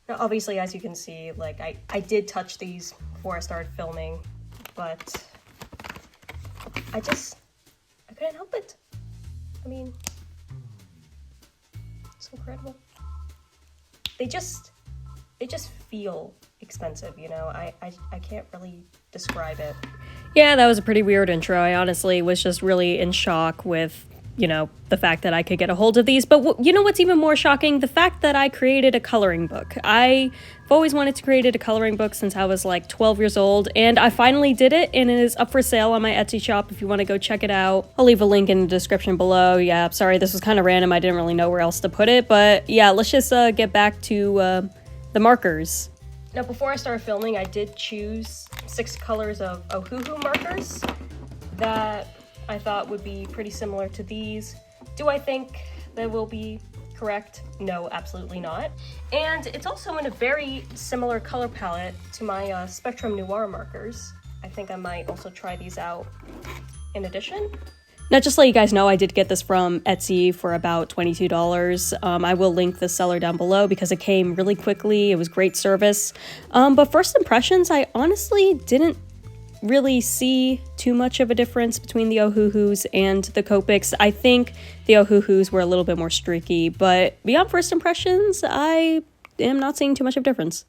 Now, obviously, as you can see, like, I did touch these before I started filming, but I couldn't help it. I mean, it's incredible. They just feel expensive, you know? I can't really describe it. Yeah, that was a pretty weird intro. I honestly was just really in shock with, you know, the fact that I could get a hold of these. But you know what's even more shocking? The fact that I created a coloring book. I've always wanted to create a coloring book since I was like 12 years old, and I finally did it, and it is up for sale on my Etsy shop if you want to go check it out. I'll leave a link in the description below. Yeah, sorry, this was kind of random. I didn't really know where else to put it, but yeah, let's just get back to the markers. Now, before I started filming, I did choose 6 colors of Ohuhu markers that I thought would be pretty similar to these. Do I think they will be correct? No, absolutely not. And it's also in a very similar color palette to my Spectrum Noir markers. I think I might also try these out in addition. Now, just to let you guys know, I did get this from Etsy for about $22. I will link the seller down below because it came really quickly. It was great service. But first impressions, I honestly didn't really see too much of a difference between the Ohuhus and the Copics. I think the Ohuhus were a little bit more streaky, but beyond first impressions, I am not seeing too much of a difference.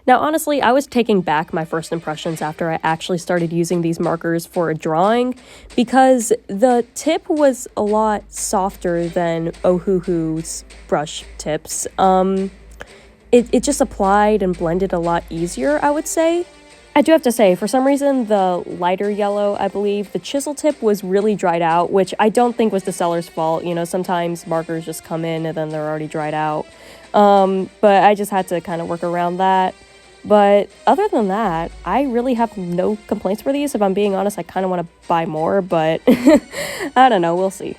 Now, honestly, I was taking back my first impressions after I actually started using these markers for a drawing because the tip was a lot softer than Ohuhu's brush tips. It just applied and blended a lot easier, I would say. I do have to say, for some reason, the lighter yellow, I believe, the chisel tip was really dried out, which I don't think was the seller's fault. You know, sometimes markers just come in and then they're already dried out. But I just had to kind of work around that. But other than that, I really have no complaints for these. If I'm being honest, I kind of want to buy more, but I don't know. We'll see.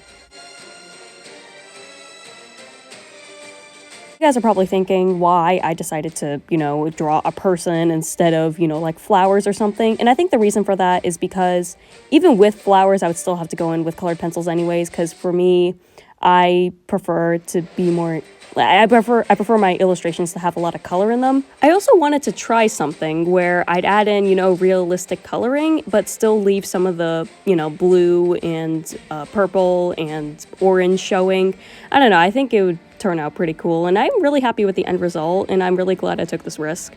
You guys are probably thinking why I decided to, you know, draw a person instead of, you know, like flowers or something. And I think the reason for that is because even with flowers, I would still have to go in with colored pencils anyways, because for me, I prefer to be more... I prefer my illustrations to have a lot of color in them. I also wanted to try something where I'd add in, you know, realistic coloring, but still leave some of the, you know, blue and purple and orange showing. I don't know, I think it would turn out pretty cool, and I'm really happy with the end result, and I'm really glad I took this risk.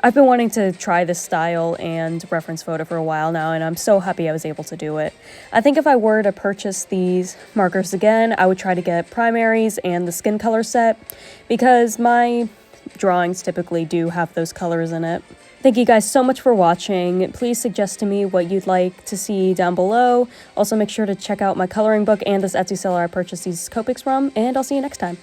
I've been wanting to try this style and reference photo for a while now, and I'm so happy I was able to do it. I think if I were to purchase these markers again, I would try to get primaries and the skin color set, because my drawings typically do have those colors in it. Thank you guys so much for watching. Please suggest to me what you'd like to see down below. Also, make sure to check out my coloring book and this Etsy seller I purchased these Copics from, and I'll see you next time.